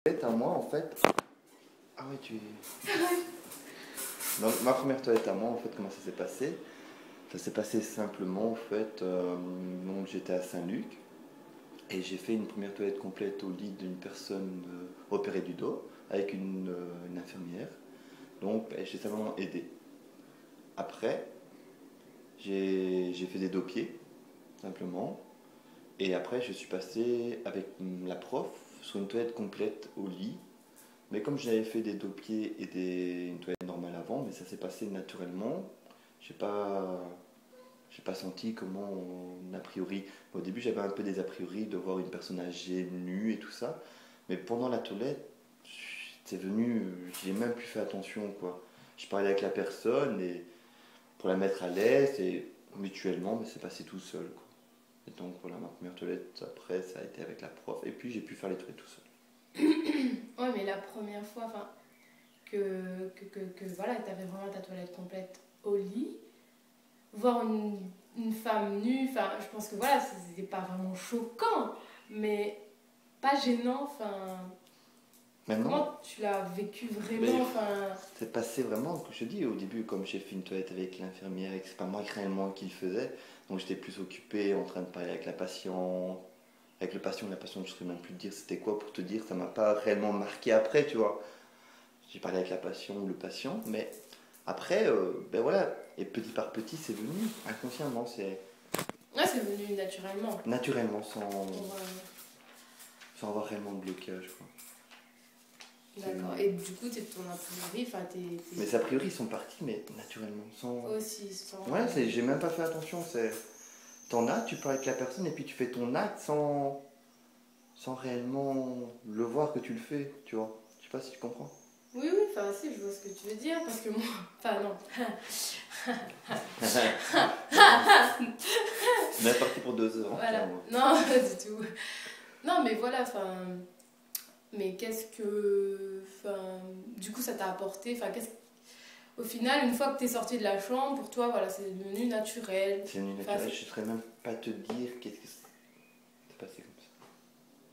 À moi, en fait. Ah ouais, tu es. Donc, ma première toilette à moi, en fait, comment ça s'est passé? Ça s'est passé simplement, en fait. Donc, j'étais à Saint-Luc et j'ai fait une première toilette complète au lit d'une personne opérée du dos avec une infirmière. Donc, j'ai simplement aidé. Après, j'ai fait des dos pieds, simplement. Et après, je suis passé avec la prof sur une toilette complète au lit. Mais comme j'avais fait des dos pieds et une toilette normale avant, mais ça s'est passé naturellement. J'ai pas, j'ai pas senti comment a priori. Au début, j'avais un peu des a priori de voir une personne âgée nue et tout ça. Mais pendant la toilette, c'est venu, j'ai même plus fait attention quoi. Je parlais avec la personne et pour la mettre à l'aise et mutuellement, mais c'est passé tout seul quoi. Et donc voilà, ma première toilette après, ça a été avec la prof et puis j'ai pu faire les toilettes tout seul. Ouais, mais la première fois, enfin, que voilà, tu avais vraiment ta toilette complète au lit, voir une femme nue, enfin, je pense que voilà, c'était pas vraiment choquant, mais pas gênant, enfin. Maintenant, Comment tu l'as vécu mais vraiment, enfin. c'est passé vraiment, que je te dis, au début, comme j'ai fait une toilette avec l'infirmière et que c'est pas moi réellement qui le faisais, donc j'étais plus occupé en train de parler avec la patiente, avec le patient, la patiente, je ne saurais même plus te dire c'était quoi pour te dire, ça m'a pas réellement marqué après, tu vois. J'ai parlé avec la patiente ou le patient, mais après, ben voilà, et petit par petit, c'est venu inconsciemment, c'est Ouais, c'est venu naturellement. naturellement, sans, Pour, sans avoir réellement de blocage, quoi. D'accord. Et du coup, t'es ton a priori, enfin, Mais a priori, ils sont partis, mais naturellement, sans. Aussi, sans. Ouais, j'ai même pas fait attention, c'est. T'en as, tu parles avec la personne et puis tu fais ton acte sans réellement le voir que tu le fais, tu vois. Je sais pas si tu comprends. Oui, oui, enfin, si, je vois ce que tu veux dire, parce que moi. Enfin, non. On est parti pour 2 heures. Voilà. Non, pas du tout. Non, mais voilà, enfin. Mais qu'est-ce que. Enfin. Du coup, ça t'a apporté. Enfin, qu'est-ce. Au final, une fois que t'es sorti de la chambre, pour toi, voilà, c'est devenu naturel. C'est devenu naturel, je ne saurais même pas te dire qu'est-ce que c'est passé comme ça.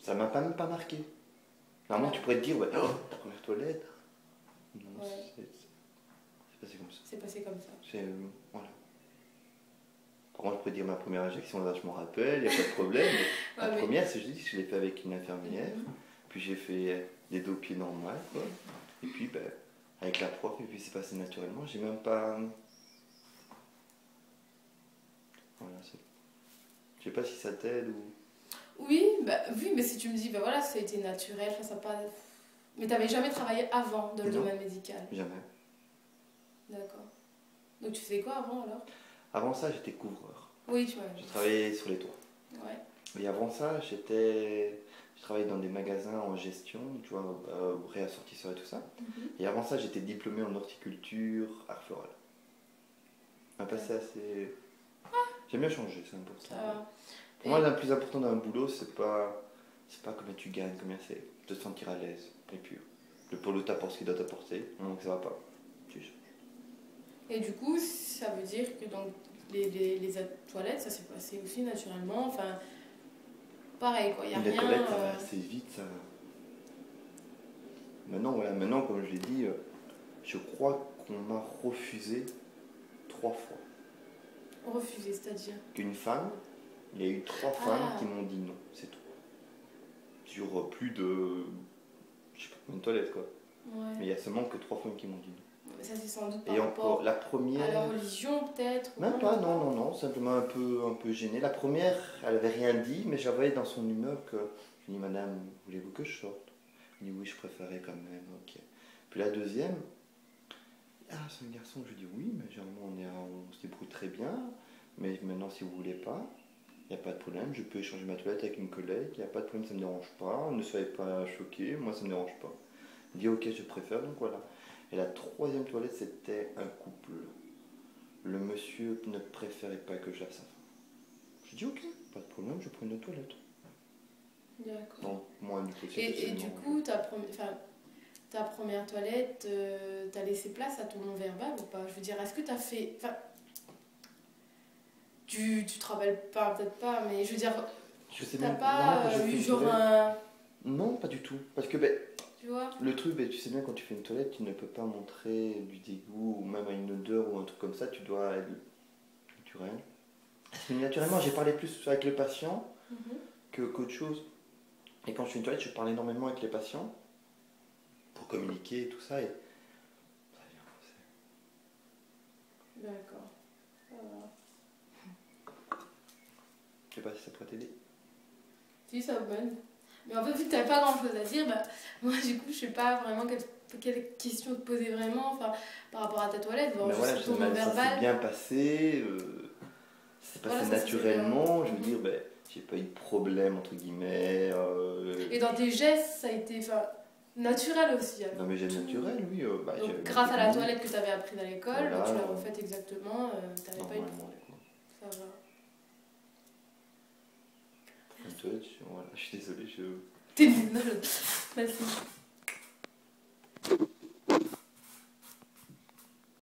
Ça m'a même pas marqué. Normalement, tu pourrais te dire, ouais, oh, ta première toilette. Non, Ouais. c'est passé comme ça. C'est passé comme ça. C'est. Voilà. Par contre, je pourrais dire ma première injection, là, je m'en rappelle, il n'y a pas de problème. Mais la première, c'est juste que je l'ai fait avec une infirmière. Puis j'ai fait des dos pieds normaux, quoi. Et puis, ben, avec la prof, et puis c'est passé naturellement. J'ai même pas. Voilà, je sais pas si ça t'aide ou. Oui, bah, oui, mais si tu me dis, bah voilà, ça a été naturel, enfin, ça pas. Mais t'avais jamais travaillé avant dans le domaine médical? Jamais. D'accord. Donc tu faisais quoi avant alors? Avant ça, j'étais couvreur. Oui, tu vois. Je travaillais sur les toits. Ouais. Et avant ça, je travaillais dans des magasins en gestion, tu vois, réassortisseur et tout ça. Et avant ça, j'étais diplômé en horticulture, art floral. Un passé assez. J'aime bien changer, c'est important. Pour moi, le plus important d'un boulot, c'est pas combien tu gagnes, combien c'est te sentir à l'aise et pur. Le polo t'apporte ce qu'il doit t'apporter, donc ça va pas. Tu changes. Et du coup, ça veut dire que donc les toilettes, ça s'est passé aussi naturellement, enfin, pareil quoi, il n'y a les rien. Toilettes, ça va assez vite, ça. Maintenant, comme je l'ai dit, je crois qu'on m'a refusé 3 fois. Refusé, c'est-à-dire? Qu'une femme, il y a eu 3 femmes qui m'ont dit non, c'est tout. Sur plus de. Je sais pas combien de toilettes quoi. Ouais. Mais il y a seulement que 3 femmes qui m'ont dit non. Ça c'est sans doute par Et rapport encore, la première. À la religion peut-être? Même pas, non, simplement un peu gênée. La première, elle avait rien dit, mais j'avais dans son humeur que. Je lui ai dit, madame, voulez-vous que je sorte? Elle dit oui, je préférais quand même, ok. Puis la deuxième, c'est un garçon, je lui dis oui, mais généralement on se débrouille très bien, mais maintenant si vous voulez pas, il n'y a pas de problème, je peux échanger ma toilette avec une collègue, il n'y a pas de problème, ça ne me dérange pas, ne soyez pas choqués, moi ça ne me dérange pas. Il dit ok, je préfère, donc voilà. Et la troisième toilette, c'était un couple. Le monsieur ne préférait pas que je lave sa femme. Je dis ok, pas de problème, je prends une autre toilette. D'accord. Donc moi du coup, et du coup, ta première toilette, t'as laissé place à ton non-verbal ou pas? Je veux dire, est-ce que t'as fait... Enfin, tu te rappelles pas, peut-être pas, mais je veux dire, je sais t'as même pas eu genre un... Non, pas du tout. Parce que ben, vois. Le truc, tu sais bien, quand tu fais une toilette, tu ne peux pas montrer du dégoût ou même une odeur ou un truc comme ça, tu dois être naturel. Parce que naturellement, j'ai parlé plus avec le patient qu'autre chose. Et quand je fais une toilette, je parle énormément avec les patients pour communiquer et tout ça. Et ça vient. D'accord. Ça va. Je sais pas si ça pourrait t'aider. Si, ça bonne. Mais en fait, vu que t'avais pas grand chose à dire, bah, moi du coup, je sais pas vraiment quelle question te poser vraiment, enfin, par rapport à ta toilette, voir Mais juste voilà, ton ça non-verbal. s'est bien passé, c'est passé Voilà, ça s'est naturellement, bien. je veux dire, j'ai pas eu de problème, entre guillemets. Et dans tes gestes, ça a été naturel aussi. Alors. Dans mes gestes naturels, oui. Donc, grâce à la toilette que tu avais appris à l'école, voilà, tu l'as refaite exactement, t'avais pas eu de... normalement, Ça va. une toilette, voilà, je suis désolé, T'es nulle. Merci.